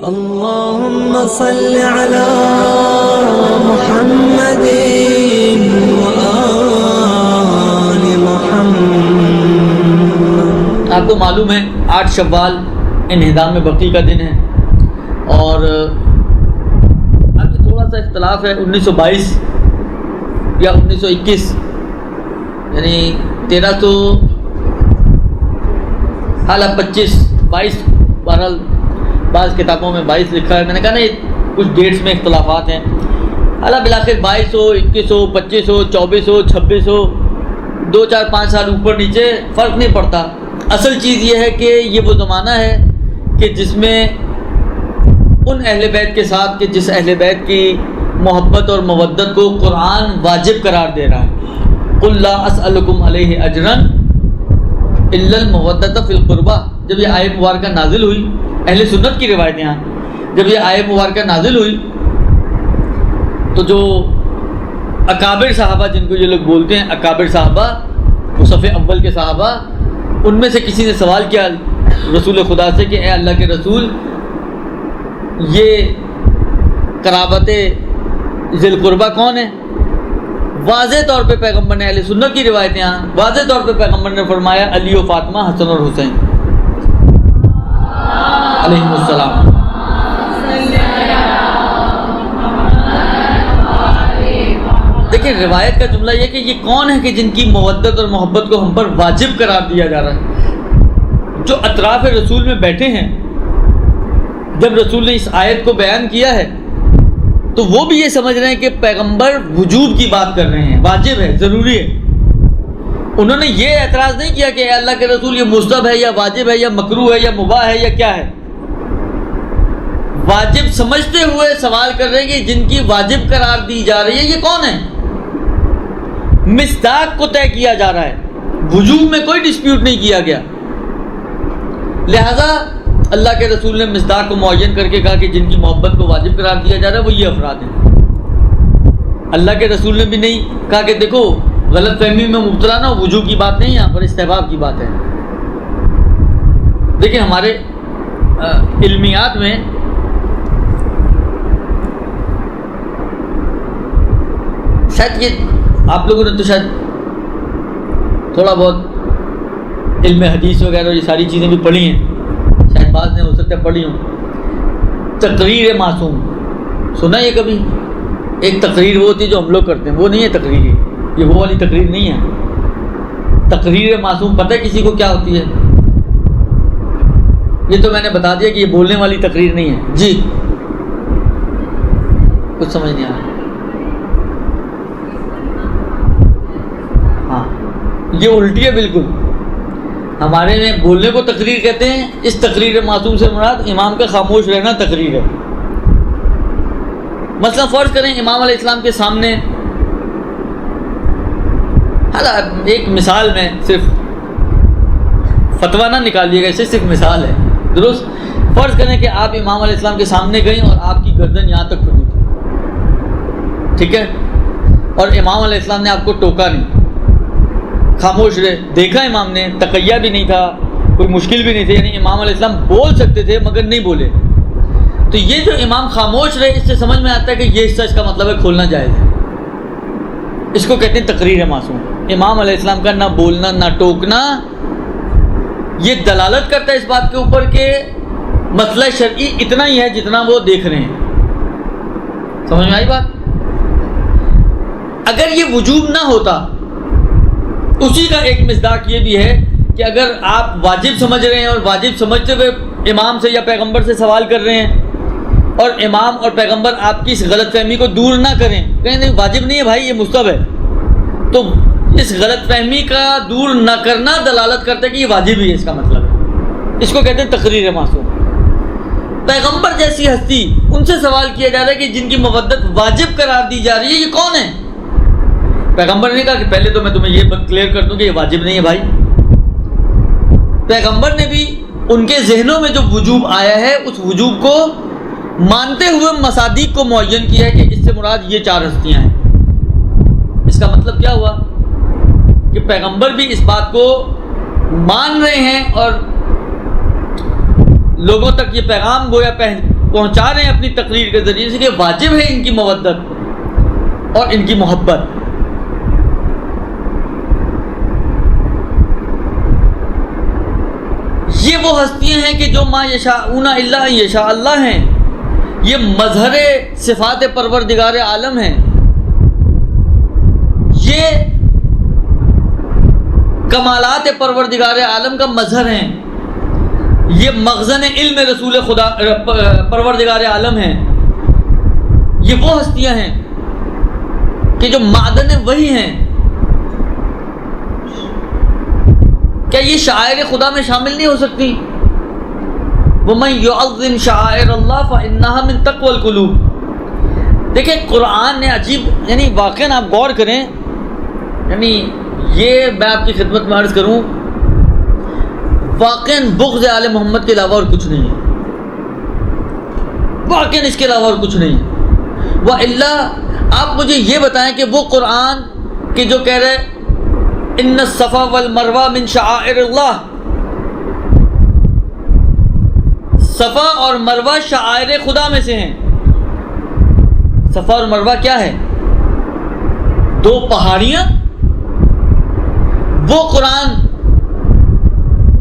اللهم صل على محمد وآل محمد۔ آپ کو معلوم ہے 8 شوال انہدام بقی کا دن ہے، اور اب تھوڑا سا اختلاف ہے 1922 یا 1921، یعنی 1300 حالہ 25 22، بہرحال بعض کتابوں میں 22 لکھا ہے، میں نے کہا نا کچھ ڈیٹس میں اختلافات ہیں، حالہ بالآخر 2200 2100 2500 2400 2600 2 4 5 سال اوپر نیچے فرق نہیں پڑتا۔ اصل چیز یہ ہے کہ یہ وہ زمانہ ہے کہ جس میں ان اہل بیت کے ساتھ کہ جس اہل بیت کی محبت اور مودت کو قرآن واجب قرار دے رہا ہے۔ قل لا اسألکم علیہ اجرا الا المودۃ فی القربہ، جب یہ آیت مبارکہ نازل ہوئی، اہل سنت کی روایتیں ہیں، جب یہ آیت مبارکہ نازل ہوئی تو جو اکابر صحابہ، جن کو یہ لوگ بولتے ہیں اکابر صحابہ، وہ صف اول کے صحابہ، ان میں سے کسی نے سوال کیا رسول خدا سے کہ اے اللہ کے رسول، یہ قرابت ذی القربہ کون ہے؟ واضح طور پہ پیغمبر نے، اہل سنت کی روایتیں ہیں، واضح طور پہ پیغمبر نے فرمایا علی و فاطمہ، حسن اور حسین علیہم السلام۔ دیکھیں روایت کا جملہ یہ کہ یہ کون ہے کہ جن کی مودت اور محبت کو ہم پر واجب قرار دیا جا رہا ہے؟ جو اطراف رسول میں بیٹھے ہیں، جب رسول نے اس آیت کو بیان کیا ہے تو وہ بھی یہ سمجھ رہے ہیں کہ پیغمبر وجوب کی بات کر رہے ہیں، واجب ہے، ضروری ہے۔ انہوں نے یہ اعتراض نہیں کیا کہ اے اللہ کے رسول یہ مستحب ہے یا واجب ہے یا مکروہ ہے یا مباح ہے یا کیا ہے۔ واجب سمجھتے ہوئے سوال کر رہے ہیں کہ جن کی واجب قرار دی جا رہی ہے یہ کون ہے؟ مصداق کو طے کیا جا رہا ہے، وجوب میں کوئی ڈسپیوٹ نہیں کیا گیا، لہذا اللہ کے رسول نے مصداق کو معین کر کے کہا کہ جن کی محبت کو واجب قرار دیا جا رہا ہے وہ یہ افراد ہیں۔ اللہ کے رسول نے بھی نہیں کہا کہ دیکھو غلط فہمی میں مبتلا نہ ہو، وجوب کی بات نہیں، یہاں پر استحباب کی بات ہے۔ دیکھیں ہمارے علمیات میں شاید یہ آپ لوگوں نے تو شاید تھوڑا بہت علم حدیث وغیرہ یہ ساری چیزیں بھی پڑھی ہیں، شاید بعض نے ہو سکتا ہے پڑھی ہوں۔ تقریر معصوم سنا یہ کبھی؟ ایک تقریر وہ ہوتی ہے جو ہم لوگ کرتے ہیں، وہ نہیں ہے تقریر، یہ وہ والی تقریر نہیں ہے۔ تقریر معصوم پتہ ہے کسی کو کیا ہوتی ہے؟ یہ تو میں نے بتا دیا کہ یہ بولنے والی تقریر نہیں ہے۔ جی کچھ سمجھ نہیں آ رہا؟ ہاں یہ الٹی ہے بالکل، ہمارے میں بولنے کو تقریر کہتے ہیں، اس تقریر معصوم سے مراد امام کا خاموش رہنا تقریر ہے۔ مثلا فرض کریں امام علیہ السلام کے سامنے، حالانکہ ایک مثال میں صرف فتویٰ نہ نکالیے گا، اسے صرف مثال ہے، درست؟ فرض کریں کہ آپ امام علیہ السلام کے سامنے گئیں اور آپ کی گردن یہاں تک کھلی تھی، ٹھیک ہے، اور امام علیہ السلام نے آپ کو ٹوکا نہیں، خاموش رہے، دیکھا امام نے، تقیہ بھی نہیں تھا، کوئی مشکل بھی نہیں تھی، یعنی امام علیہ السلام بول سکتے تھے مگر نہیں بولے، تو یہ جو امام خاموش رہے اس سے سمجھ میں آتا ہے کہ یہ حصہ اس کا مطلب ہے کھولنا جائز ہے، اس کو کہتے ہیں تقریر معصوم۔ امام علیہ السلام کا نہ بولنا نہ ٹوکنا یہ دلالت کرتا ہے اس بات کے اوپر کہ مسئلہ شرعی اتنا ہی ہے جتنا وہ دیکھ رہے ہیں۔ سمجھ میں آئی بات؟ اگر یہ وجوب نہ ہوتا، اسی کا ایک مصداق یہ بھی ہے کہ اگر آپ واجب سمجھ رہے ہیں اور واجب سمجھتے ہوئے امام سے یا پیغمبر سے سوال کر رہے ہیں اور امام اور پیغمبر آپ کی اس غلط فہمی کو دور نہ کریں، کہیں نہیں واجب نہیں ہے بھائی یہ مستحب ہے، تو اس غلط فہمی کا دور نہ کرنا دلالت کرتا ہے کہ یہ واجب ہی ہے، اس کا مطلب ہے، اس کو کہتے ہیں تقریر معصوم۔ پیغمبر جیسی ہستی، ان سے سوال کیا جا رہا ہے کہ جن کی مودت واجب قرار دی جا رہی ہے یہ کون ہے؟ پیغمبر نے کہا کہ پہلے تو میں تمہیں یہ کلیئر کر دوں کہ یہ واجب نہیں ہے بھائی۔ پیغمبر نے بھی ان کے ذہنوں میں جو وجوب آیا ہے اس وجوب کو مانتے ہوئے مصادیق کو معین کیا ہے کہ اس سے مراد یہ 4 ہستیاں ہیں۔ اس کا مطلب کیا ہوا کہ پیغمبر بھی اس بات کو مان رہے ہیں اور لوگوں تک یہ پیغام گویا پہنچا رہے ہیں اپنی تقریر کے ذریعے سے کہ واجب ہے ان کی مودت اور ان کی محبت. یہ وہ ہستیاں ہیں کہ جو ما یشاءون الا ان یشاء اللہ ہیں. یہ مظہر صفات پروردگار عالم ہیں. یہ کمالات پروردگار عالم کا مظہر ہیں. یہ مخزن علم رسول خدا پروردگار عالم ہیں. یہ وہ ہستیاں ہیں کہ جو معدن وحی ہیں. کیا یہ شعائر خدا میں شامل نہیں ہو سکتی؟ وَمَن يُعَظِّمْ شَعَائِرَ اللَّهِ فَإِنَّهَا مِن تَقْوَى الْقُلُوبِ. دیکھیں قرآن نے عجیب، یعنی واقعاً آپ غور کریں، یعنی یہ میں آپ کی خدمت میں عرض کروں، واقعاً بغض آل محمد کے علاوہ اور کچھ نہیں ہے. واقعاً اس کے علاوہ اور کچھ نہیں ہے. وَإِلَّا آپ مجھے یہ بتائیں کہ وہ قرآن کہ جو کہہ رہے ان الصفا والمروہ من شعائر اللہ، صفا اور مروہ شعائر خدا میں سے ہیں. صفا اور مروہ کیا ہے؟ دو پہاڑیاں. وہ قرآن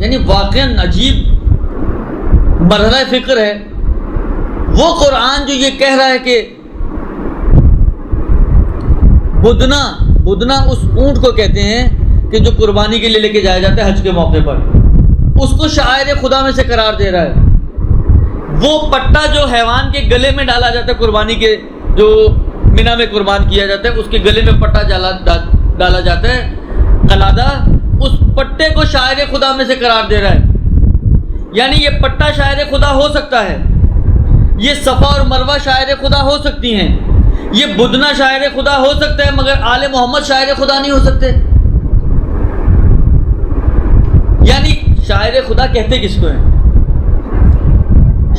یعنی واقعاً عجیب مرحلہ فکر ہے. وہ قرآن جو یہ کہہ رہا ہے کہ بدنا اس اونٹ کو کہتے ہیں کہ جو قربانی کے لیے لے کے جایا جاتا ہے حج کے موقع پر، اس کو شاعر خدا میں سے قرار دے رہا ہے. وہ پٹا جو حیوان کے گلے میں ڈالا جاتا ہے، قربانی کے جو مینا میں قربان کیا جاتا ہے اس کے گلے میں پٹا ڈالا جاتا ہے، قلادہ، اس پٹے کو شاعر خدا میں سے قرار دے رہا ہے. یعنی یہ پٹا شاعر خدا ہو سکتا ہے، یہ صفا اور مروہ شاعر خدا ہو سکتی ہیں، یہ بدنا شاعر خدا ہو سکتا ہے، مگر آل محمد شاعر خدا نہیں ہو سکتے. یعنی شاعر خدا کہتے کس کو ہیں؟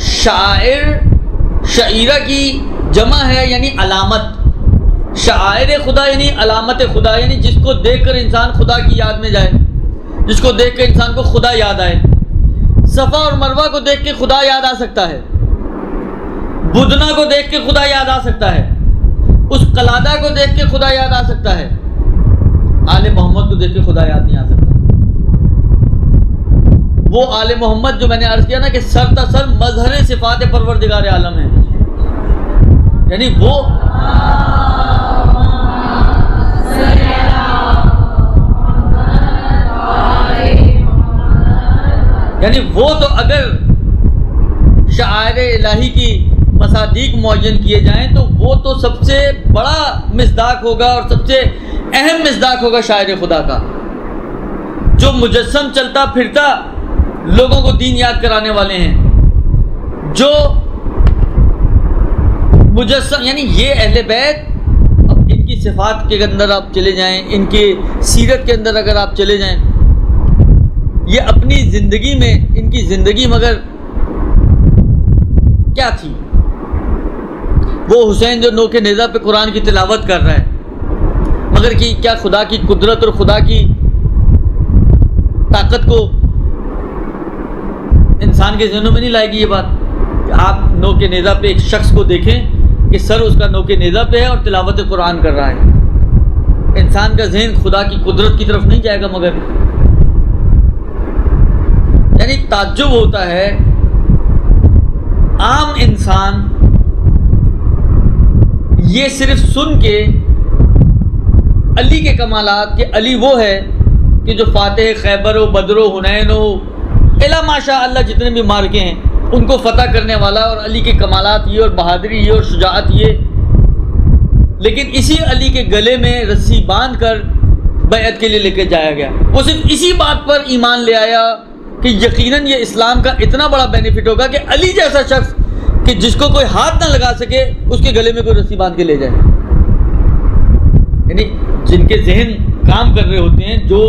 شاعر شعیرہ کی جمع ہے، یعنی علامت. شاعر خدا یعنی علامت خدا، یعنی جس کو دیکھ کر انسان خدا کی یاد میں جائے، جس کو دیکھ کر انسان کو خدا یاد آئے. صفا اور مروہ کو دیکھ کے خدا یاد آ سکتا ہے، بدنا کو دیکھ کے خدا یاد آ سکتا ہے، اس قلادہ کو دیکھ کے خدا یاد آ سکتا ہے. آل محمد کو دیکھ کے خدا یاد نہیں آ سکتا. وہ آل محمد جو میں نے عرض کیا نا کہ سر تا سر مظہر صفات پروردگار عالم ہے، یعنی وہ تو اگر شعائر الہی کی مصادیق معین کیے جائیں تو وہ تو سب سے بڑا مصداق ہوگا اور سب سے اہم مصداق ہوگا شاعر خدا کا، جو مجسم چلتا پھرتا لوگوں کو دین یاد کرانے والے ہیں. جو مجسم یعنی یہ اہل بیت، اب ان کی صفات کے اندر آپ چلے جائیں، ان کی سیرت کے اندر اگر آپ چلے جائیں، یہ اپنی زندگی میں ان کی زندگی مگر کیا تھی؟ وہ حسین جو نوک نیزہ پہ قرآن کی تلاوت کر رہا ہے، مگر کہ کیا خدا کی قدرت اور خدا کی طاقت کو انسان کے ذہنوں میں نہیں لائے گی یہ بات کہ آپ نوک نیزہ پہ ایک شخص کو دیکھیں کہ سر اس کا نوک نیزہ پہ ہے اور تلاوت قرآن کر رہا ہے. انسان کا ذہن خدا کی قدرت کی طرف نہیں جائے گا. مگر یعنی تعجب ہوتا ہے، عام انسان یہ صرف سن کے علی کے کمالات، کہ علی وہ ہے کہ جو فاتح خیبر و بدر و حنین و الا ماشاء اللہ جتنے بھی مارکے ہیں ان کو فتح کرنے والا، اور علی کے کمالات یہ اور بہادری یہ اور شجاعت یہ. لیکن اسی علی کے گلے میں رسی باندھ کر بیعت کے لیے لے کے جایا گیا. وہ صرف اسی بات پر ایمان لے آیا کہ یقیناً یہ اسلام کا اتنا بڑا بینیفٹ ہوگا کہ علی جیسا شخص کہ جس کو کوئی ہاتھ نہ لگا سکے اس کے گلے میں کوئی رسی باندھ کے لے جائے. یعنی جن کے ذہن کام کر رہے ہوتے ہیں، جو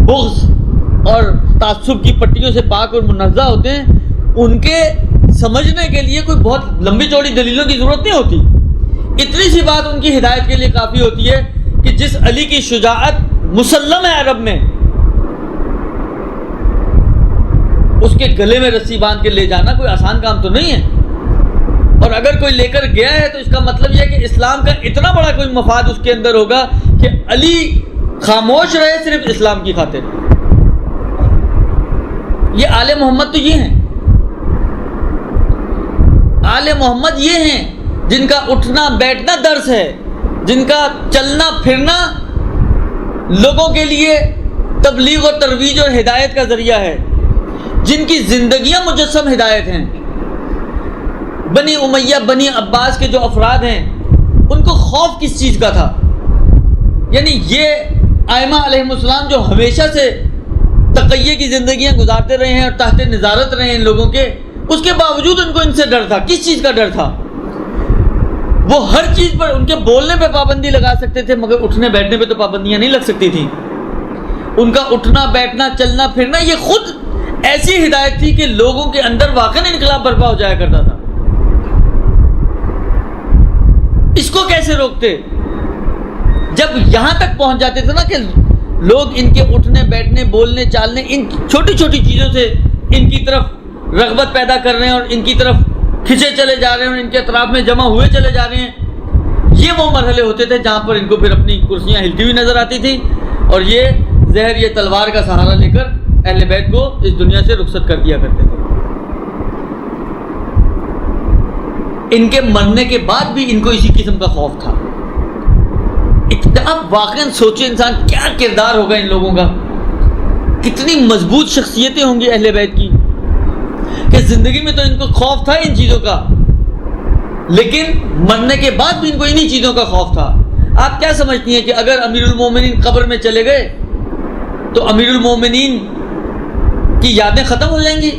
بغض اور تعصب کی پٹیوں سے پاک اور منزہ ہوتے ہیں، ان کے سمجھنے کے لیے کوئی بہت لمبی چوڑی دلیلوں کی ضرورت نہیں ہوتی. اتنی سی بات ان کی ہدایت کے لیے کافی ہوتی ہے کہ جس علی کی شجاعت مسلم ہے عرب میں، اس کے گلے میں رسی باندھ کے لے جانا کوئی آسان کام تو نہیں ہے. اور اگر کوئی لے کر گیا ہے تو اس کا مطلب یہ ہے کہ اسلام کا اتنا bڑا کوئی مفاد اس کے اندر ہوگا کہ علی خاموش رہے صرف اسلام کی خاطر. یہ آل محمد تو یہ ہیں، آل محمد یہ ہیں جن کا اٹھنا بیٹھنا درس ہے، جن کا چلنا پھرنا لوگوں کے لیے تبلیغ اور ترویج اور ہدایت کا ذریعہ ہے، جن کی زندگیاں مجسم ہدایت ہیں. بنی امیہ بنی عباس کے جو افراد ہیں ان کو خوف کس چیز کا تھا؟ یعنی یہ ائمہ علیہم السلام جو ہمیشہ سے تقیہ کی زندگیاں گزارتے رہے ہیں اور تحت نظارت رہے ہیں ان لوگوں کے، اس کے باوجود ان کو ان سے ڈر تھا. کس چیز کا ڈر تھا؟ وہ ہر چیز پر ان کے بولنے پہ پابندی لگا سکتے تھے مگر اٹھنے بیٹھنے پہ تو پابندیاں نہیں لگ سکتی تھیں. ان کا اٹھنا بیٹھنا چلنا پھرنا یہ خود ایسی ہدایت تھی کہ لوگوں کے اندر واقعی انقلاب برپا ہو جایا کرتا تھا. اس کو کیسے روکتے؟ جب یہاں تک پہنچ جاتے تھے نا کہ لوگ ان کے اٹھنے بیٹھنے بولنے چالنے ان چھوٹی چھوٹی چیزوں سے ان کی طرف رغبت پیدا کر رہے ہیں اور ان کی طرف کھنچے چلے جا رہے ہیں اور ان کے اطراف میں جمع ہوئے چلے جا رہے ہیں. یہ وہ مرحلے ہوتے تھے جہاں پر ان کو پھر اپنی کرسیاں ہلتی ہوئی نظر آتی تھی اور یہ زہر یہ تلوار کا سہارا لے کر اہل بیت کو اس دنیا سے رخصت کر دیا کرتے تھے. ان کے مرنے کے بعد بھی ان کو اسی قسم کا خوف تھا. اب واقعاً سوچے انسان کیا کردار ہوگا ان لوگوں کا، کتنی مضبوط شخصیتیں ہوں گی اہل بیت کی، کہ زندگی میں تو ان کو خوف تھا ان چیزوں کا لیکن مرنے کے بعد بھی ان کو انہی چیزوں کا خوف تھا. آپ کیا سمجھتی ہیں کہ اگر امیر المومنین قبر میں چلے گئے تو امیر المومنین کی یادیں ختم ہو جائیں گی؟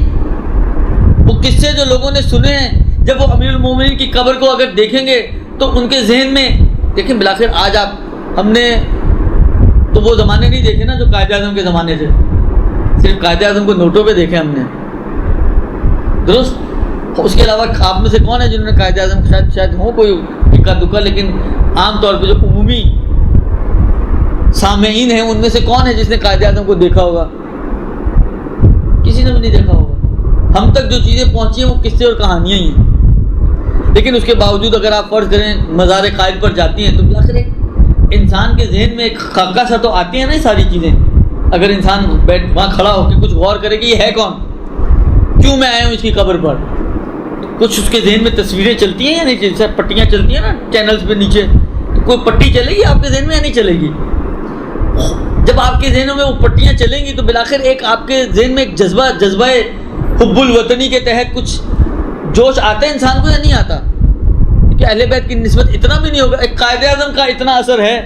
وہ قصے جو لوگوں نے سنے ہیں جب وہ امیر المومنین کی قبر کو اگر دیکھیں گے تو ان کے ذہن میں دیکھیں بالآخر آج ہم نے تو وہ زمانے نہیں دیکھے نا جو قائد اعظم کے زمانے تھے، صرف قائد اعظم کو نوٹوں پہ دیکھے ہم نے، درست؟ اس کے علاوہ آپ میں سے کون ہے جنہوں نے قائد اعظم شاید ہو کوئی اکا دکا، لیکن عام طور پہ جو عمومی سامعین ہیں ان میں سے کون ہے جس نے قائد اعظم کو دیکھا ہوگا؟ کسی نے بھی نہیں دیکھا ہوگا. ہم تک جو چیزیں پہنچی ہیں وہ قصے اور کہانیاں ہی ہیں. لیکن اس کے باوجود اگر آپ فرض کریں مزار قائد پر جاتی ہیں تو بالآخر ایک انسان کے ذہن میں ایک خاکہ سا تو آتی ہیں نا ساری چیزیں. اگر انسان وہاں کھڑا ہو کے کچھ غور کرے کہ یہ ہے کون، کیوں میں آیا ہوں اس کی قبر پر، کچھ اس کے ذہن میں تصویریں چلتی ہیں یا نہیں؟ جیسے پٹیاں چلتی ہیں نا چینلز پہ نیچے، تو کوئی پٹی چلے گی آپ کے ذہن میں یا نہیں چلے گی؟ جب آپ کے ذہنوں میں وہ پٹیاں چلیں گی تو بالآخر ایک آپ کے ذہن میں ایک جذبہ حب الوطنی کے تحت کچھ جوش آتا ہے انسان کو یا نہیں آتا؟ کہ اہل بیت کی نسبت اتنا بھی نہیں ہوگا. ایک قائد اعظم کا اتنا اثر ہے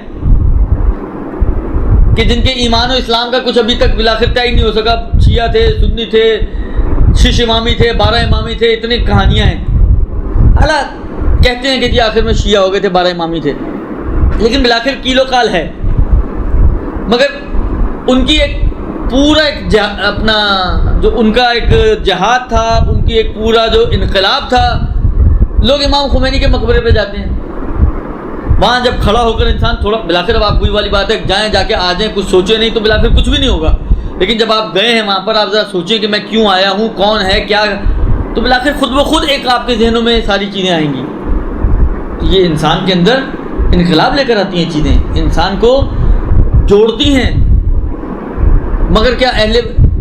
کہ جن کے ایمان و اسلام کا کچھ ابھی تک بالآخر طے ہی نہیں ہو سکا. شیعہ تھے، سنی تھے، شش امامی تھے، 12 امامی تھے، اتنی کہانیاں ہیں. حالات کہتے ہیں کہ جی آخر میں شیعہ ہو گئے تھے، 12 امامی تھے، لیکن بالآخر کیلو کال ہے. مگر ان کی ایک پورا ایک اپنا جو ان کا ایک جہاد تھا، ان کی ایک پورا جو انقلاب تھا. لوگ امام خمینی کے مقبرے پہ جاتے ہیں، وہاں جب کھڑا ہو کر انسان تھوڑا بالآخر اب آپ وہی والی بات ہے جائیں جا کے آ جائیں، کچھ سوچے نہیں تو بالآخر کچھ بھی نہیں ہوگا. لیکن جب آپ گئے ہیں وہاں پر آپ ذرا سوچیں کہ میں کیوں آیا ہوں، کون ہے کیا، تو بالآخر خود بخود ایک آپ کے ذہنوں میں ساری چیزیں آئیں گی. تو یہ انسان کے اندر انقلاب لے کر آتی ہیں چیزیں، انسان کو جوڑتی ہیں. مگر کیا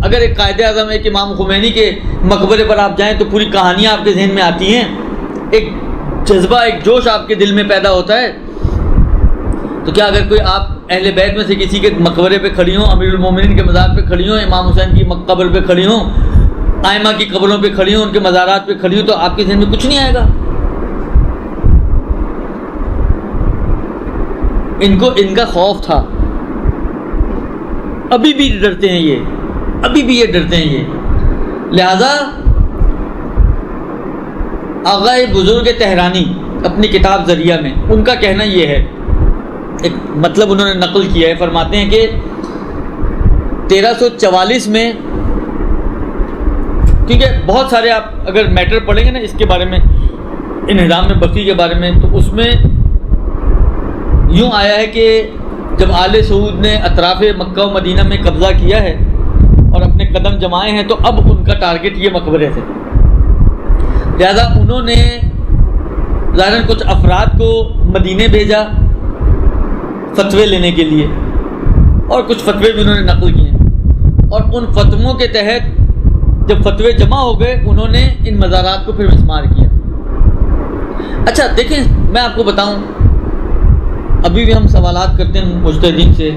اگر ایک قائد اعظم ایک امام خمینی کے مقبرے پر آپ جائیں تو پوری کہانیاں آپ کے ذہن میں آتی ہیں، ایک جذبہ ایک جوش آپ کے دل میں پیدا ہوتا ہے. تو کیا اگر کوئی آپ اہل بیت میں سے کسی کے مقبرے پہ کھڑی ہوں، امیر المومنین کے مزار پہ کھڑی ہوں، امام حسین کی قبر پہ کھڑی ہوں، ائمہ کی قبروں پہ کھڑی ہوں، ان کے مزارات پہ کھڑی ہوں، تو آپ کے ذہن میں کچھ نہیں آئے گا. ان کو ان کا خوف تھا. ابھی بھی ڈرتے ہیں یہ ڈرتے ہیں یہ. لہذا آغا بزرگ تہرانی اپنی کتاب ذریعہ میں ان کا کہنا یہ ہے، ایک مطلب انہوں نے نقل کیا ہے، فرماتے ہیں کہ 1344 میں، کیونکہ بہت سارے آپ اگر میٹر پڑھیں گے نا اس کے بارے میں، انہدام میں بقی کے بارے میں، تو اس میں یوں آیا ہے کہ جب آل سعود نے اطراف مکہ و مدینہ میں قبضہ کیا ہے اور اپنے قدم جمائے ہیں تو اب ان کا ٹارگٹ یہ مقبرے تھے. لہذا انہوں نے ظاہراً کچھ افراد کو مدینے بھیجا فتوے لینے کے لیے، اور کچھ فتوے بھی انہوں نے نقل کیے، اور ان فتووں کے تحت جب فتوے جمع ہو گئے انہوں نے ان مزارات کو پھر مسمار کیا۔ اچھا دیکھیں، میں آپ کو بتاؤں، ابھی بھی ہم سوالات کرتے ہیں مجتہدین سے،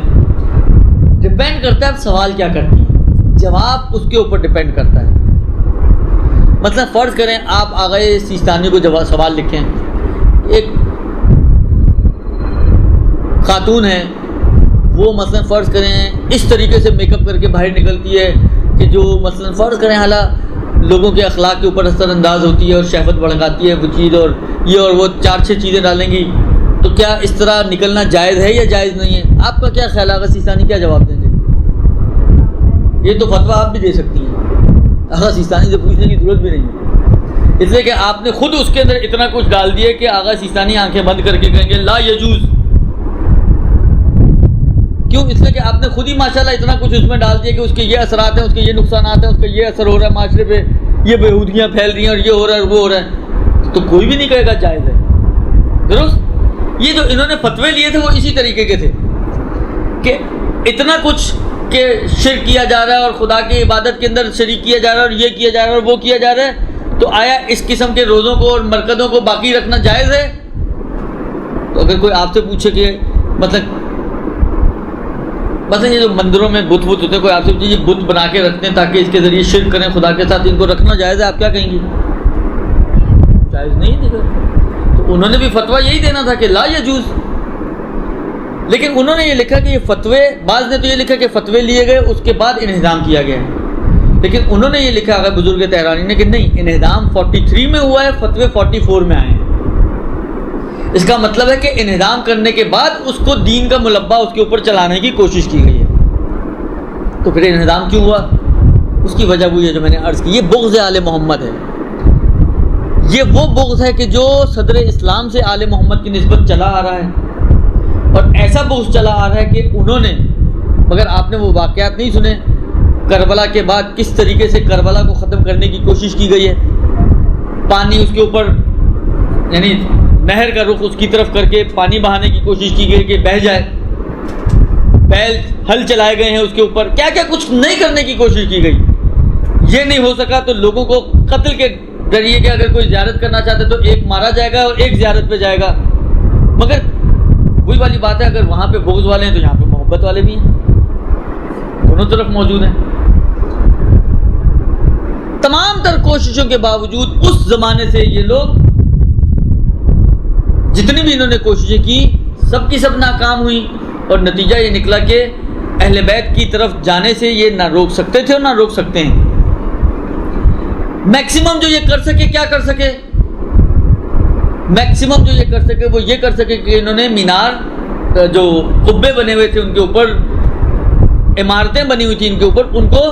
ڈپینڈ کرتا ہے آپ سوال کیا کرتی ہیں، جواب اس کے اوپر ڈپینڈ کرتا ہے۔ مثلا فرض کریں آپ آغائے سیستانی کو جواب سوال لکھیں، ایک خاتون ہے، وہ مثلا فرض کریں اس طریقے سے میک اپ کر کے باہر نکلتی ہے کہ جو مثلا فرض کریں حالا لوگوں کے اخلاق کے اوپر اثر انداز ہوتی ہے اور شہوت بھڑکاتی ہے وہ چیز، اور یہ اور وہ 4-6 چیزیں ڈالیں گی، تو کیا اس طرح نکلنا جائز ہے یا جائز نہیں ہے؟ آپ کا کیا خیال ہے؟ آغا سیستانی کیا جواب دیں گے؟ یہ تو فتویٰ آپ بھی دے سکتی ہیں، آغا سیستانی سے پوچھنے کی ضرورت بھی نہیں ہے، اس لیے کہ آپ نے خود اس کے اندر اتنا کچھ ڈال دیا کہ آغا سیستانی آنکھیں بند کر کے کہیں گے لا یجوز۔ کیوں؟ اس لیے کہ آپ نے خود ہی ماشاءاللہ اتنا کچھ اس میں ڈال دیا کہ اس کے یہ اثرات ہیں، اس کے یہ نقصانات ہیں، اس کا یہ اثر ہو رہا ہے معاشرے پہ، یہ بےہودگیاں پھیل رہی ہیں اور یہ ہو رہا ہے اور وہ ہو رہا ہے، تو کوئی بھی نہیں کہے گا جائز ہے۔ درست؟ یہ جو انہوں نے فتوے لیے تھے وہ اسی طریقے کے تھے کہ اتنا کچھ کہ شرک کیا جا رہا ہے اور خدا کی عبادت کے اندر شریک کیا جا رہا ہے اور یہ کیا جا رہا ہے اور وہ کیا جا رہا ہے، تو آیا اس قسم کے روزوں کو اور مرکزوں کو باقی رکھنا جائز ہے؟ تو اگر کوئی آپ سے پوچھے کہ مثلا یہ جو مندروں میں بت ہوتے ہیں، کوئی آپ سے پوچھے یہ بت بنا کے رکھتے ہیں تاکہ اس کے ذریعے شرک کریں خدا کے ساتھ، ان کو رکھنا جائز ہے، آپ کیا کہیں گے؟ جائز نہیں دیکھا۔ تو انہوں نے بھی فتویٰ یہی دینا تھا کہ لا یجوز، لیکن انہوں نے یہ لکھا کہ یہ فتوے، بعض نے تو یہ لکھا کہ فتوے لیے گئے اس کے بعد انہدام کیا گیا ہے، لیکن انہوں نے یہ لکھا اگر بزرگ تہرانی نے کہ نہیں، انہدام 43 میں ہوا ہے، فتوے 44 میں آئے ہیں۔ اس کا مطلب ہے کہ انہدام کرنے کے بعد اس کو دین کا ملبہ اس کے اوپر چلانے کی کوشش کی گئی ہے۔ تو پھر انہدام کیوں ہوا؟ اس کی وجہ وہ یہ جو میں نے عرض کی، یہ بغض آل محمد ہے، یہ وہ بغض ہے کہ جو صدر اسلام سے آل محمد کی نسبت چلا آ رہا ہے، اور ایسا بغض چلا آ رہا ہے کہ انہوں نے، مگر آپ نے وہ واقعات نہیں سنے کربلا کے بعد کس طریقے سے کربلا کو ختم کرنے کی کوشش کی گئی ہے، پانی اس کے اوپر یعنی نہر کا رخ اس کی طرف کر کے پانی بہانے کی کوشش کی گئی کہ بہہ جائے، بیل ہل چلائے گئے ہیں اس کے اوپر، کیا کیا کچھ نہیں کرنے کی کوشش کی گئی۔ یہ نہیں ہو سکا تو لوگوں کو قتل کے ذریعے کہ اگر کوئی زیارت کرنا چاہتا ہے تو ایک مارا جائے گا اور ایک زیارت پہ جائے گا، مگر وہی والی بات ہے، اگر وہاں پہ بغض والے ہیں تو یہاں پہ محبت والے بھی ہیں، دونوں طرف موجود ہیں۔ تمام تر کوششوں کے باوجود اس زمانے سے یہ لوگ جتنی بھی انہوں نے کوششیں کی سب کی سب ناکام ہوئی، اور نتیجہ یہ نکلا کہ اہل بیت کی طرف جانے سے یہ نہ روک سکتے تھے اور نہ روک سکتے ہیں۔ میکسیمم جو یہ کر سکے، کیا کر سکے؟ میکسیمم جو یہ کر سکے وہ یہ کر سکے کہ انہوں نے مینار جو قبے بنے ہوئے تھے ان کے اوپر، عمارتیں بنی ہوئی تھیں ان کے اوپر، ان کو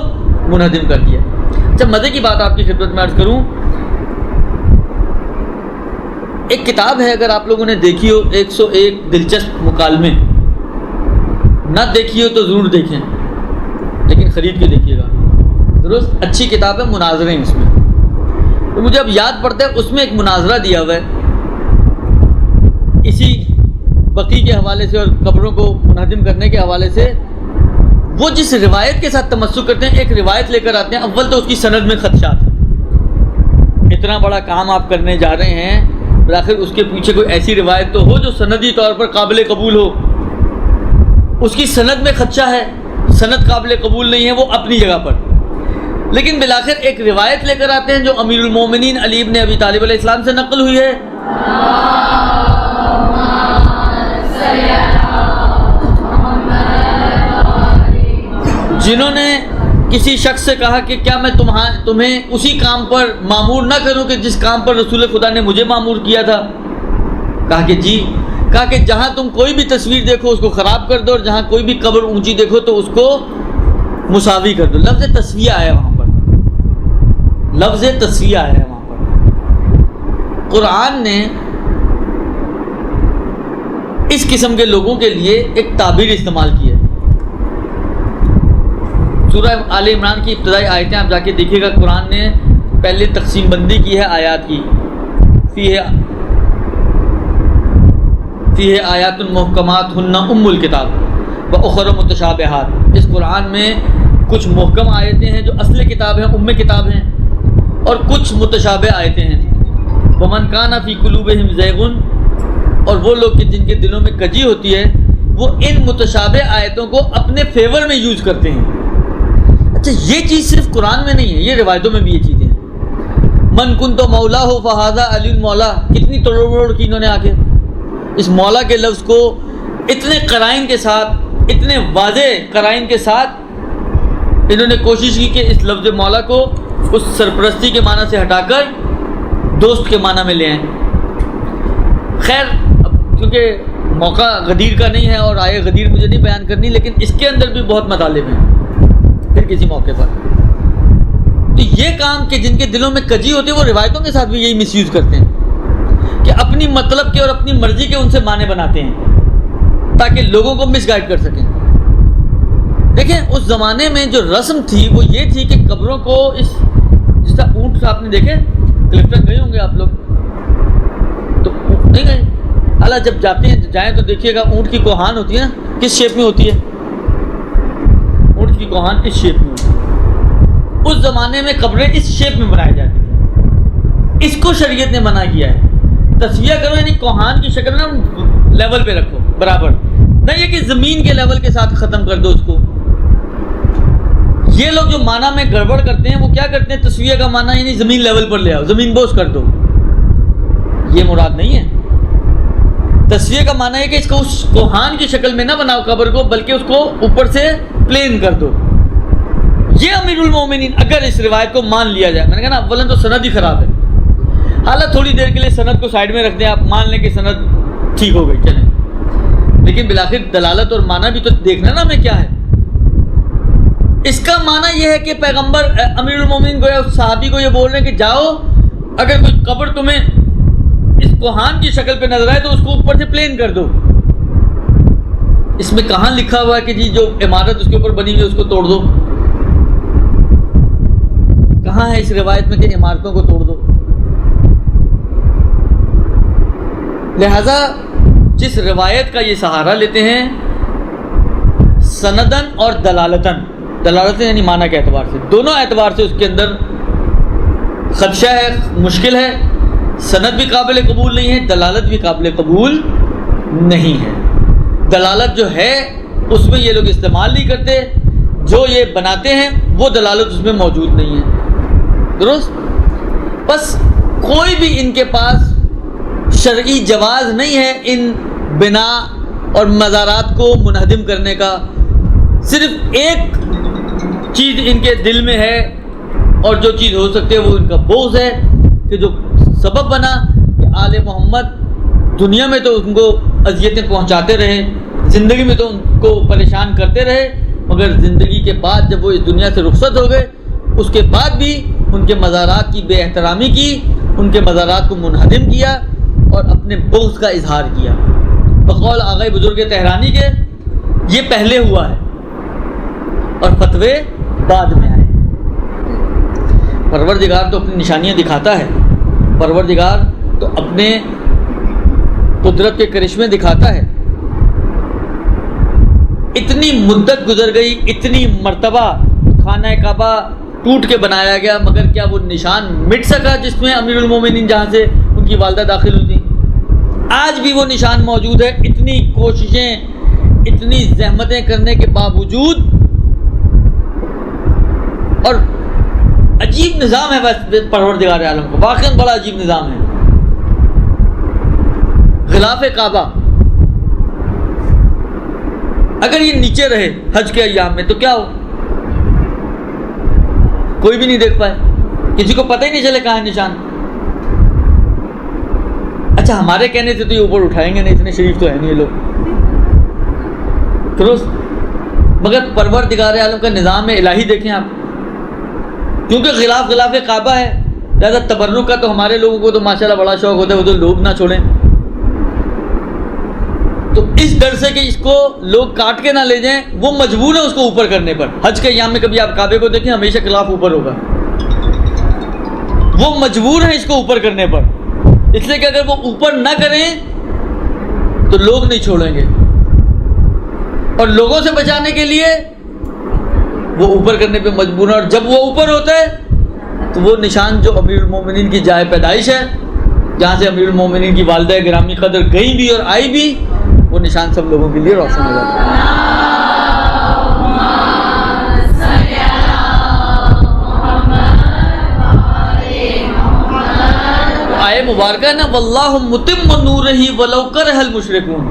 منہدم کر دیا۔ اچھا مزے کی بات آپ کی خدمت میں عرض کروں، ایک کتاب ہے اگر آپ لوگوں نے دیکھی ہو، 101 دلچسپ مکالمے، نہ دیکھی ہو تو ضرور دیکھیں، لیکن خرید کے دیکھیے گا، درست اچھی کتاب ہے، مناظرے ہیں اس میں۔ تو مجھے اب یاد پڑتا ہے اس میں ایک مناظرہ دیا ہوا ہے اسی بقی کے حوالے سے اور قبروں کو منہدم کرنے کے حوالے سے۔ وہ جس روایت کے ساتھ تمسک کرتے ہیں، ایک روایت لے کر آتے ہیں، اول تو اس کی سند میں خدشات ہیں، اتنا بڑا کام آپ کرنے جا رہے ہیں، بالآخر اس کے پیچھے کوئی ایسی روایت تو ہو جو سندی طور پر قابل قبول ہو۔ اس کی سند میں خدشہ ہے، سند قابل قبول نہیں ہے وہ اپنی جگہ پر، لیکن بالآخر ایک روایت لے کر آتے ہیں جو امیر المومنین علی بن ابی طالب علیہ السلام سے نقل ہوئی ہے، جنہوں نے کسی شخص سے کہا کہ کیا میں تمہیں اسی کام پر مامور نہ کروں کہ جس کام پر رسول خدا نے مجھے مامور کیا تھا؟ کہا کہ جی۔ کہا کہ جہاں تم کوئی بھی تصویر دیکھو اس کو خراب کر دو، اور جہاں کوئی بھی قبر اونچی دیکھو تو اس کو مساوی کر دو۔ لفظ تسویہ آیا وہاں پر، لفظ تسویہ آیا وہاں پر۔ قرآن نے اس قسم کے لوگوں کے لیے ایک تعبیر استعمال کی ہے۔ سورہ آل عمران کی ابتدائی آیتیں آپ جا کے دیکھیے گا، قرآن نے پہلے تقسیم بندی کی ہے آیات کی، فیہ فیہ آیات محکمات ہن ام الکتاب و اخر متشابہات. اس قرآن میں کچھ محکم آیتیں ہیں جو اصل کتاب ہیں، ام کتاب ہیں، اور کچھ متشابہ آیتیں ہیں. ومن کان فی قلوبہم زیغ، اور وہ لوگ کہ جن کے دلوں میں کجی ہوتی ہے وہ ان متشابہ آیتوں کو اپنے فیور میں یوز کرتے ہیں. اچھا یہ چیز صرف قرآن میں نہیں ہے، یہ روایتوں میں بھی یہ چیزیں ہیں. من کنت مولا ہو فہذا علی المولا، کتنی توڑ کی انہوں نے آ کے اس مولا کے لفظ کو اتنے قرائن کے ساتھ، اتنے واضح قرائن کے ساتھ انہوں نے کوشش کی کہ اس لفظ مولا کو اس سرپرستی کے معنی سے ہٹا کر دوست کے معنی میں لے آئیں. خیر اب کیونکہ موقع غدیر کا نہیں ہے اور آئے غدیر مجھے نہیں بیان کرنی، لیکن اس کے اندر بھی بہت مطالب ہیں پھر کسی موقع پر. تو یہ کام کہ جن کے دلوں میں کجی ہوتی ہے وہ روایتوں کے ساتھ بھی یہی مس یوز کرتے ہیں کہ اپنی مطلب کے اور اپنی مرضی کے ان سے معنی بناتے ہیں تاکہ لوگوں کو مس گائیڈ کر سکیں. دیکھیں اس زمانے میں جو رسم تھی وہ یہ تھی کہ قبروں کو اس جس طرح اونٹ آپ نے دیکھے کلفٹن گئے ہوں گے آپ لوگ تو نہیں گئے، حالانکہ جب جاتے ہیں جائیں تو دیکھیے گا اونٹ کی کوہان ہوتی ہے نا کس شیپ میں ہوتی ہے، اونٹ کی کوہان اس شیپ میں ہوتی ہے. اس زمانے میں قبریں اس شیپ میں بنائی جاتی تھیں. اس کو شریعت نے منع کیا ہے. تصویہ کرو یعنی کوہان کی شکل نا لیول پہ رکھو برابر، نہیں یہ کہ زمین کے لیول کے ساتھ ختم کر دو اس کو. یہ لوگ جو معنی میں گڑبڑ کرتے ہیں وہ کیا کرتے ہیں، تصویہ کا معنی یعنی زمین لیول پر لے آؤ، زمین بوس کر دو. یہ مراد نہیں ہے. تصویہ کا معنی ہے کہ اس کو اس کوہان کی شکل میں نہ بناؤ قبر کو، بلکہ اس کو اوپر سے پلین کر دو. یہ امیر المومنین اگر اس روایت کو مان لیا جائے، میں نے کہا نا اولن تو سند ہی خراب ہے. حالانکہ تھوڑی دیر کے لیے سند کو سائڈ میں رکھ دیں، آپ مان لیں کہ سند ٹھیک ہو گئی چلیں، لیکن بالآخر دلالت اور معنی بھی تو دیکھنا نا ہمیں کیا ہے. اس کا معنی یہ ہے کہ پیغمبر امیر المومنین کو یا اس صحابی کو یہ بول رہے ہیں کہ جاؤ اگر کوئی قبر تمہیں اس کوہان کی شکل پہ نظر آئے تو اس کو اوپر سے پلین کر دو. اس میں کہاں لکھا ہوا ہے کہ جی جو عمارت اس کے اوپر بنی ہوئی اس کو توڑ دو؟ کہاں ہے اس روایت میں کہ عمارتوں کو توڑ دو؟ لہذا جس روایت کا یہ سہارا لیتے ہیں سندن اور دلالتن، دلالتن یعنی معنی کے اعتبار سے، دونوں اعتبار سے اس کے اندر خدشہ ہے، مشکل ہے. سند بھی قابل قبول نہیں ہے، دلالت بھی قابل قبول نہیں ہے. دلالت جو ہے اس میں یہ لوگ استعمال نہیں کرتے، جو یہ بناتے ہیں وہ دلالت اس میں موجود نہیں ہے. درست؟ بس کوئی بھی ان کے پاس شرعی جواز نہیں ہے ان بنا اور مزارات کو منہدم کرنے کا. صرف ایک چیز ان کے دل میں ہے اور جو چیز ہو سکتی ہے وہ ان کا بغض ہے کہ جو سبب بنا کہ آل محمد دنیا میں تو ان کو اذیتیں پہنچاتے رہے، زندگی میں تو ان کو پریشان کرتے رہے، مگر زندگی کے بعد جب وہ اس دنیا سے رخصت ہو گئے اس کے بعد بھی ان کے مزارات کی بے احترامی کی، ان کے مزارات کو منہدم کیا اور اپنے بغض کا اظہار کیا. بقول آغا بزرگ تہرانی کے یہ پہلے ہوا ہے اور فتوے بعد میں آئے. پروردگار تو اپنی نشانیاں دکھاتا ہے، پروردگار تو اپنے قدرت کے کرشمے دکھاتا ہے. اتنی مدت گزر گئی، اتنی مرتبہ خانہ کعبہ ٹوٹ کے بنایا گیا، مگر کیا وہ نشان مٹ سکا جس میں امیر المومنین جہاں سے ان کی والدہ داخل ہوئی تھیں؟ آج بھی وہ نشان موجود ہے. اتنی کوششیں، اتنی زحمتیں کرنے کے باوجود. اور عجیب نظام ہے بس پروردگار عالم کا، واقعاً بڑا عجیب نظام ہے. غلاف کعبہ اگر یہ نیچے رہے حج کے ایام میں تو کیا ہو؟ کوئی بھی نہیں دیکھ پائے، کسی کو پتہ ہی نہیں چلے کہاں ہے نشان. اچھا ہمارے کہنے سے تو یہ اوپر اٹھائیں گے نہیں، اتنے شریف تو ہے نہیں یہ لوگ، درست؟ مگر پروردگار عالم کا نظام الہی دیکھیں آپ، کیونکہ غلاف کعبہ ہے، لہٰذا تبرک کا تو ہمارے لوگوں کو تو ماشاءاللہ بڑا شوق ہوتا ہے، وہ تو لوگ نہ چھوڑیں. تو اس ڈر سے کہ اس کو لوگ کاٹ کے نہ لے جائیں وہ مجبور ہے اس کو اوپر کرنے پر. حج کے ایام میں کبھی آپ کعبے کو دیکھیں ہمیشہ غلاف اوپر ہوگا، وہ مجبور ہیں اس کو اوپر کرنے پر، اس لیے کہ اگر وہ اوپر نہ کریں تو لوگ نہیں چھوڑیں گے، اور لوگوں سے بچانے کے لیے وہ اوپر کرنے پہ مجبور ہیں، اور جب وہ اوپر ہوتا ہے تو وہ نشان جو امیر المومنین کی جائے پیدائش ہے، جہاں سے امیر المومنین کی والدہ گرامی قدر گئی بھی اور آئی بھی، وہ نشان سب لوگوں کے لیے روشن ہو جاتا ہے۔ آئے مبارکہ ہے نا، واللہ متم نورہ ولو کرہ المشرکون،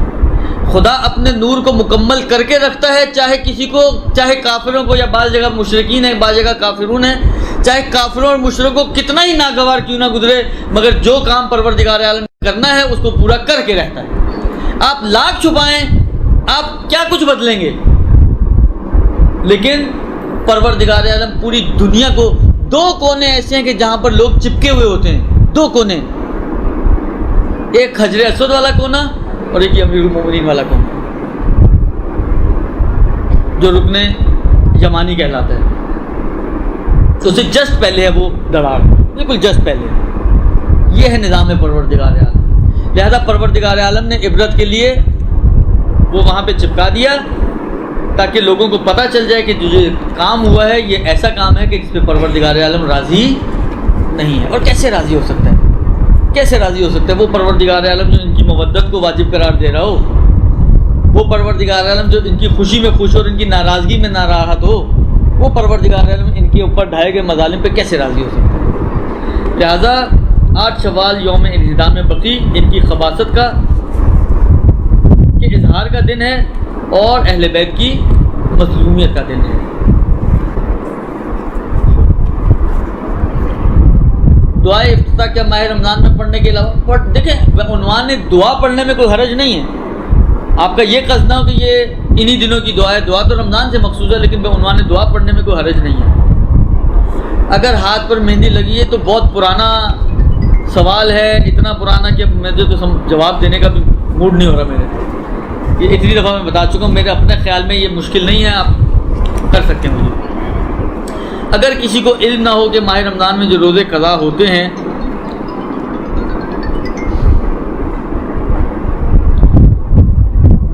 خدا اپنے نور کو مکمل کر کے رکھتا ہے، چاہے کسی کو، چاہے کافروں کو، یا بعض جگہ مشرکین ہیں بعض جگہ کافرون ہیں، چاہے کافروں اور مشرکوں کو کتنا ہی ناگوار کیوں نہ گزرے، مگر جو کام پروردگار عالم کرنا ہے اس کو پورا کر کے رہتا ہے۔ آپ لاکھ چھپائیں، آپ کیا کچھ بدلیں گے، لیکن پروردگار عالم پوری دنیا کو، دو کونے ایسے ہیں کہ جہاں پر لوگ چپکے ہوئے ہوتے ہیں، دو کونے، ایک حجر اسود والا کونا اور ایک امیر المومنین والا کونا، جو رکن یمانی کہلاتا ہے، تو اسے جسٹ پہلے ہے وہ دراڑ، بالکل جسٹ پہلے۔ یہ ہے نظام پروردگار عالم، لہذا پروردگار عالم نے عبرت کے لیے وہ وہاں پہ چپکا دیا تاکہ لوگوں کو پتہ چل جائے کہ جو کام ہوا ہے یہ ایسا کام ہے کہ اس پہ پروردگار عالم راضی نہیں ہے۔ اور کیسے راضی ہو سکتا ہے، کیسے راضی ہو سکتا ہے؟ وہ پروردگار عالم جو ان کی مودت کو واجب قرار دے رہا ہو، وہ پروردگار عالم جو ان کی خوشی میں خوش اور ان کی ناراضگی میں ناراحت ہو، وہ پروردگار عالم ان کے اوپر ڈھائے گئے مظالم پہ کیسے راضی ہو سکتا ہے؟ لہٰذا 8 شوال یوم انہدام بقی ان کی خباثت کا کہ اظہار کا دن ہے، اور اہل بیت کی مظلومیت کا دن ہے۔ دعائے افتتاح کیا ماہ رمضان میں پڑھنے کے علاوہ دیکھیں، عنوان دعا پڑھنے میں کوئی حرج نہیں ہے، آپ کا یہ قصد نہ ہو کہ یہ انہی دنوں کی دعا ہے، دعا تو رمضان سے مخصوص ہے، لیکن عنوان دعا پڑھنے میں کوئی حرج نہیں ہے۔ اگر ہاتھ پر مہندی لگی ہے تو بہت پرانا سوال ہے، اتنا پرانا کہ مجھے تو جواب دینے کا بھی موڈ نہیں ہو رہا میرے، یہ اتنی دفعہ میں بتا چکا ہوں، میرے اپنے خیال میں یہ مشکل نہیں ہے، آپ کر سکتے ہیں مجھے۔ اگر کسی کو علم نہ ہو کہ ماہ رمضان میں جو روزے قضا ہوتے ہیں،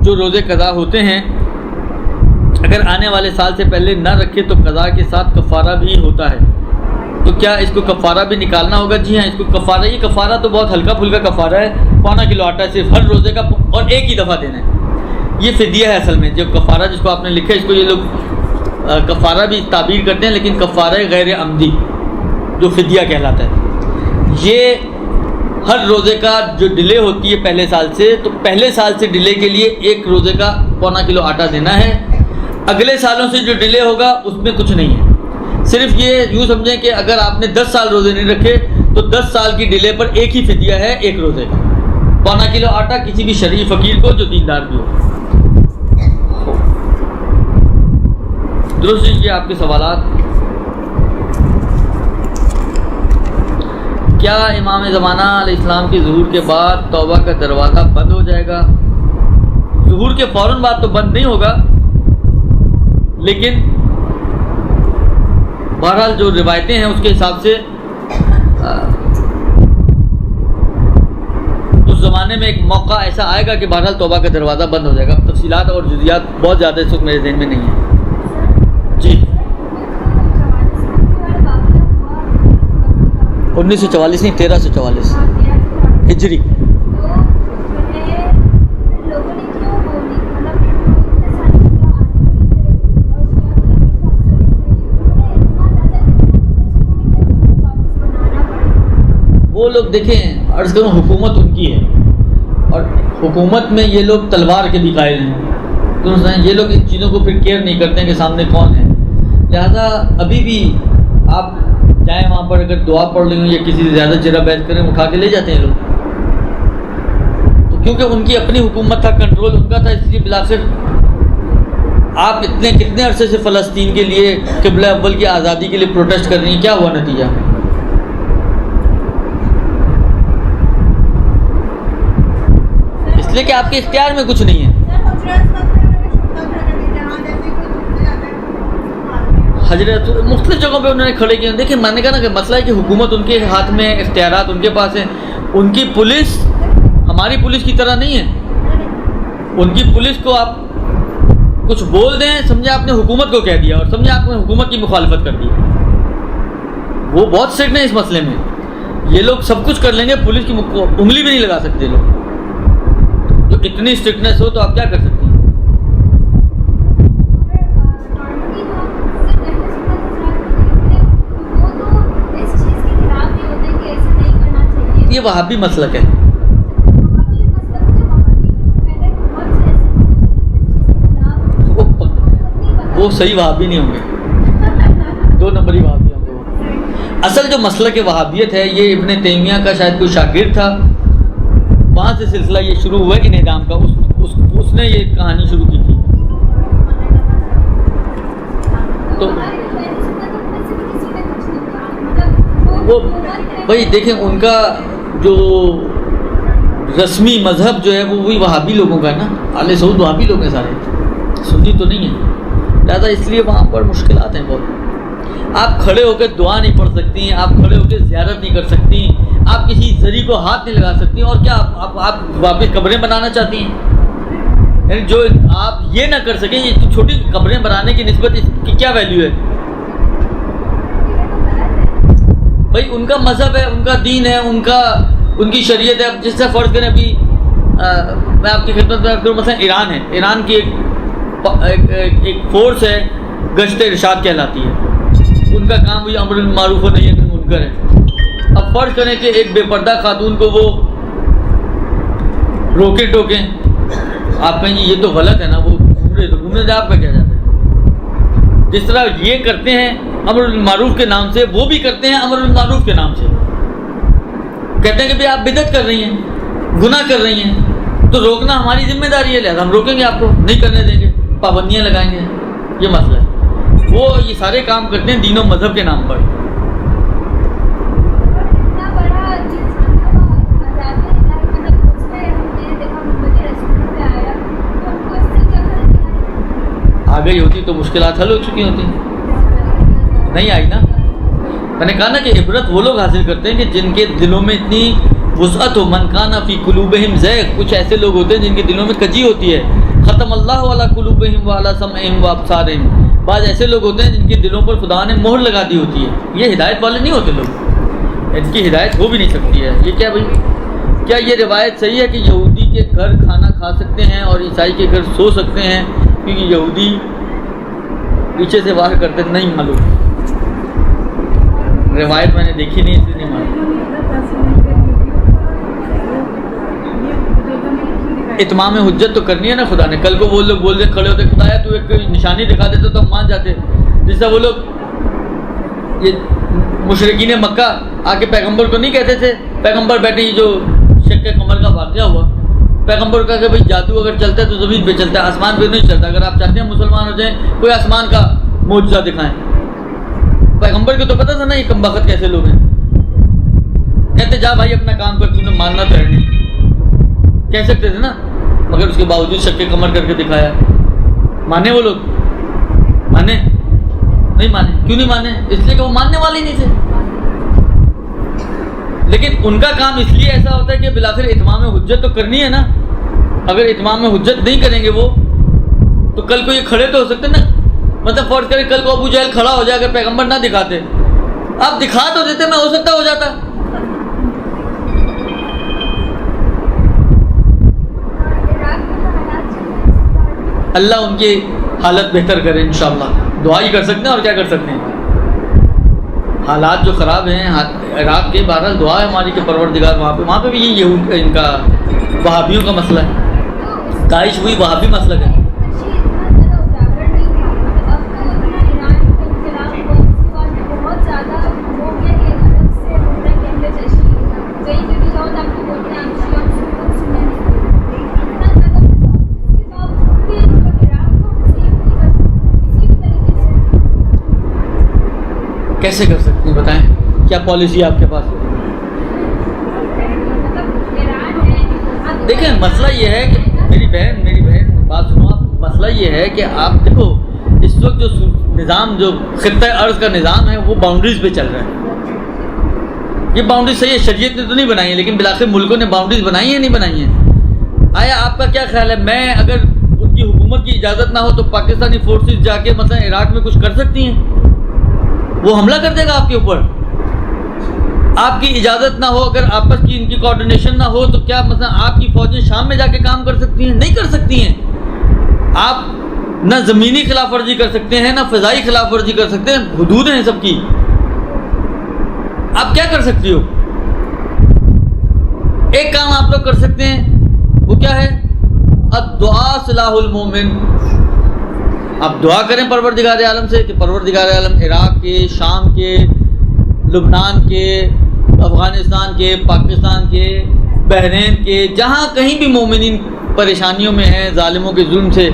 جو روزے قضا ہوتے ہیں، اگر آنے والے سال سے پہلے نہ رکھے تو قضا کے ساتھ کفارہ بھی ہوتا ہے، تو کیا اس کو کفارہ بھی نکالنا ہوگا؟ جی ہاں، اس کو کفارہ، یہ کفارہ تو بہت ہلکا پھلکا کفارہ ہے، 1.25 کلو آٹا صرف ہر روزے کا، اور ایک ہی دفعہ دینا ہے۔ یہ فدیہ ہے اصل میں، جو کفارہ جس کو آپ نے لکھا ہے، اس کو یہ لوگ کفارہ بھی تعبیر کرتے ہیں، لیکن کفارہ غیر عمدی جو فدیہ کہلاتا ہے، یہ ہر روزے کا جو ڈیلے ہوتی ہے پہلے سال سے، تو پہلے سال سے ڈیلے کے لیے ایک روزے کا 1.25 کلو آٹا دینا ہے، اگلے سالوں سے جو ڈیلے ہوگا اس میں کچھ نہیں ہے، صرف یہ یوں سمجھیں کہ اگر آپ نے 10 سال روزے نہیں رکھے تو 10 سال کی ڈیلے پر ایک ہی فدیہ ہے، ایک روزے کا 1.25 کلو آٹا کسی بھی شرعی فقیر کو جو دیندار بھی ہو۔ درست یہ آپ کے سوالات۔ کیا امام زمانہ علیہ السلام کے ظہور کے بعد توبہ کا دروازہ بند ہو جائے گا؟ ظہور کے فوراً بعد تو بند نہیں ہوگا، لیکن بہرحال جو روایتیں ہیں اس کے حساب سے اس زمانے میں ایک موقع ایسا آئے گا کہ بہرحال توبہ کا دروازہ بند ہو جائے گا۔ تفصیلات اور جزیات بہت زیادہ اس وقت میرے ذہن میں نہیں ہیں۔ جی 1944 نہیں، 1344 ہجری۔ وہ لوگ دیکھیں، عرض کروں حکومت ان کی ہے، اور حکومت میں یہ لوگ تلوار کے بھی قائل ہیں، یہ لوگ ان چیزوں کو پھر کیئر نہیں کرتے ہیں کہ سامنے کون ہے، لہذا ابھی بھی آپ جائیں وہاں پر، اگر دعا پڑھ لیں یا کسی سے زیادہ چرا بیعت کریں، اٹھا کے لے جاتے ہیں لوگ، تو کیونکہ ان کی اپنی حکومت تھا، کنٹرول ان کا تھا، اس لیے بلاخر آپ کتنے عرصے سے فلسطین کے لیے، قبلہ اول کی آزادی کے لیے پروٹیسٹ کر رہی ہیں، کیا ہوا نتیجہ؟ اس لیے کہ آپ کے اختیار میں کچھ نہیں ہے۔ حضرت مختلف جگہوں پہ انہوں نے کھڑے کیے، دیکھیں میں نے کہا نا کہ مسئلہ ہے کہ حکومت ان کے ہاتھ میں، اختیارات ان کے پاس ہیں، ان کی پولیس ہماری پولیس کی طرح نہیں ہے، ان کی پولیس کو آپ کچھ بول دیں، سمجھے آپ نے حکومت کو کہہ دیا، اور سمجھے آپ نے حکومت کی مخالفت کر دی. وہ بہت اسٹرکٹ ہیں اس مسئلے میں. یہ لوگ سب کچھ کر لیں گے، پولیس کی انگلی بھی نہیں لگا سکتے لوگ. تو اتنی اسٹرکٹنیس ہو تو آپ کیا کر سکتے ہیں؟ یہ وہابی مسلک ہے. وہ صحیح وہابی نہیں ہوں گے، 2 نمبری وہابی ہوں گے. وہ اصل جو مسلک وہابیت ہے یہ ابن تیمیہ کا شاید کوئی شاگرد تھا، وہاں سے سلسلہ یہ شروع ہوا انہدام کا. اس نے یہ کہانی شروع کی تھی. تو وہ بھائی دیکھیں ان کا جو رسمی مذہب جو ہے وہ وہی وہابی لوگوں کا ہے نا. آل سعود وہابی لوگ ہیں سارے، سنی تو نہیں ہیں. لہٰذا اس لیے وہاں پر مشکلات ہیں بہت. آپ کھڑے ہو کے دعا نہیں پڑھ سکتی، آپ کھڑے ہو کے زیارت نہیں کر سکتی، آپ کسی زری کو ہاتھ نہیں لگا سکتی. اور کیا آپ واپس قبریں بنانا چاہتی ہیں؟ یعنی جو آپ یہ نہ کر سکیں، یہ چھوٹی قبریں بنانے کی نسبت اس کی کیا ویلیو ہے؟ بھائی ان کا مذہب ہے، ان کا دین ہے، ان کی شریعت ہے. اب جس سے فرض کریں ابھی میں آپ کی خدمت میں کروں، مثلا ایران ہے، ایران کی ایک فورس ہے گشت ارشاد کہلاتی ہے. ان کا کام وہی امر بالمعروف و نہی عن المنکر ہے. اب فرض کریں کہ ایک بے پردہ خاتون کو وہ روکیں ٹوکیں، آپ کہیں گے یہ تو غلط ہے نا، وہ گھومنے جا، آپ کا کیا جاتا ہے؟ جس طرح یہ کرتے ہیں امر بالمعروف کے نام سے، وہ بھی کرتے ہیں امر بالمعروف کے نام سے. کہتے ہیں کہ بھائی آپ بدعت کر رہی ہیں، گناہ کر رہی ہیں، تو روکنا ہماری ذمہ داری ہے، لہٰذا ہم روکیں گے، آپ کو نہیں کرنے دیں گے، پابندیاں لگائیں گے. یہ مسئلہ ہے. وہ یہ سارے کام کرتے ہیں دین و مذہب کے نام پر. آ گئی ہوتی تو مشکلات حل ہو چکی ہوتی، نہیں آئی نا. میں نے کہا نا کہ عبرت وہ لوگ حاصل کرتے ہیں کہ جن کے دلوں میں اتنی وسعت ہو. من کان فی قلوبہم زیغ، کچھ ایسے لوگ ہوتے ہیں جن کے دلوں میں کجی ہوتی ہے. ختم اللہ علی قلوبہم وعلی سمعہم وابصارہم. بعض ایسے لوگ ہوتے ہیں جن کے دلوں پر خدا نے مہر لگا دی ہوتی ہے. یہ ہدایت والے نہیں ہوتے لوگ، ان کی ہدایت ہو بھی نہیں سکتی ہے. یہ کیا بھائی، کیا یہ روایت صحیح ہے کہ یہودی کے گھر کھانا کھا سکتے ہیں اور عیسائی کے گھر سو سکتے ہیں؟ کیونکہ یہودی پیچھے سے وار کرتے، نہیں معلوم. روایت میں نے دیکھی نہیں، اس لیے نہیں معلوم. اتمام حجت تو کرنی ہے نا خدا نے. کل کو وہ لوگ بول دے کھڑے ہوتے، خدایا تو ایک نشانی دکھا دیتے تو ہم مان جاتے. جس طرح وہ لوگ یہ مشرکین مکہ آ کے پیغمبر کو نہیں کہتے تھے، پیغمبر بیٹھے، یہ جو شق قمر کا واقعہ ہوا، پیغمبر کا کہ بھائی جادو اگر چلتا ہے تو زمین پہ چلتا ہے، آسمان پہ نہیں چلتا. اگر آپ چاہتے ہیں مسلمان ہو جائیں، کوئی آسمان کا معجزہ دکھائیں. پیغمبر کو تو پتہ تھا نا یہ کم بخت کیسے لوگ ہیں. کہتے جا بھائی اپنا کام کر، تم نے ماننا تو ہے نہیں، کہہ سکتے تھے نا. مگر اس کے باوجود شق قمر کر کے دکھایا. مانے وہ لوگ؟ مانے؟ نہیں مانے. کیوں نہیں مانے؟ اس لیے کہ وہ ماننے والے نہیں تھے. لیکن ان کا کام اس لیے ایسا ہوتا ہے کہ بالآخر اتمام حجت تو کرنی ہے نا. اگر اتمام حجت نہیں کریں گے وہ، تو کل کو یہ کھڑے تو ہو سکتے نا. مطلب فرض کریں کل کو ابو جہل کھڑا ہو جائے، اگر پیغمبر نہ دکھاتے، آپ دکھا تو دیتے، میں ہو سکتا ہو جاتا. اللہ ان کی حالت بہتر کرے انشاءاللہ. دعا ہی کر سکتے ہیں اور کیا کر سکتے ہیں. حالات جو خراب ہیں عراق کے، بہرحال دعا ہے ہماری کہ پروردگار وہاں پہ بھی یہ ان کا وہابیوں کا مسئلہ ہے. داعش وہی وہابی مسئلہ ہے. کیسے کر سکتے ہیں بتائیں، کیا پالیسی ہے آپ کے پاس؟ دیکھیں مسئلہ یہ ہے کہ میری بہن بات سنو آپ. مسئلہ یہ ہے کہ آپ دیکھو اس وقت جو نظام، جو خطۂ ارض کا نظام ہے، وہ باؤنڈریز پہ چل رہا ہے. یہ باؤنڈریز صحیح ہے، شریعت نے تو نہیں بنائی ہے، لیکن بالآخر ملکوں نے باؤنڈریز بنائی ہیں نہیں بنائی ہیں. آیا آپ کا کیا خیال ہے، میں اگر ان کی حکومت کی اجازت نہ ہو تو پاکستانی فورسز جا کے مثلا عراق میں کچھ کر سکتی ہیں؟ وہ حملہ کر دے گا آپ کے اوپر؟ آپ کی اجازت نہ ہو، اگر آپس کی ان کی کوآرڈینیشن نہ ہو تو کیا مثلا آپ کی فوجیں شام میں جا کے کام کر سکتی ہیں؟ نہیں کر سکتی ہیں۔ آپ نہ زمینی خلاف ورزی کر سکتے ہیں، نہ فضائی خلاف ورزی کر سکتے ہیں، حدود ہیں سب کی۔ آپ کیا کر سکتی ہو؟ ایک کام آپ لوگ کر سکتے ہیں، وہ کیا ہے؟ الدعاء سلاح المومن۔ آپ دعا کریں پروردگار عالم سے کہ پروردگار عالم عراق کے، شام کے، لبنان کے، افغانستان کے، پاکستان کے، بحرین کے، جہاں کہیں بھی مومنین پریشانیوں میں ہیں، ظالموں کے ظلم سے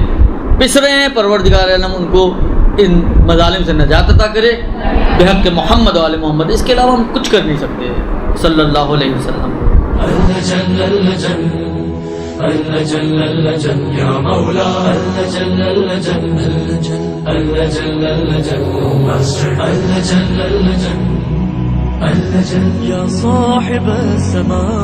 پس رہے ہیں، پروردگار عالم ان کو ان مظالم سے نجات عطا کرے بحق محمد و آل محمد۔ اس کے علاوہ ہم کچھ کر نہیں سکتے صلی اللہ علیہ وسلم۔ يا مولا يا صاحب السماء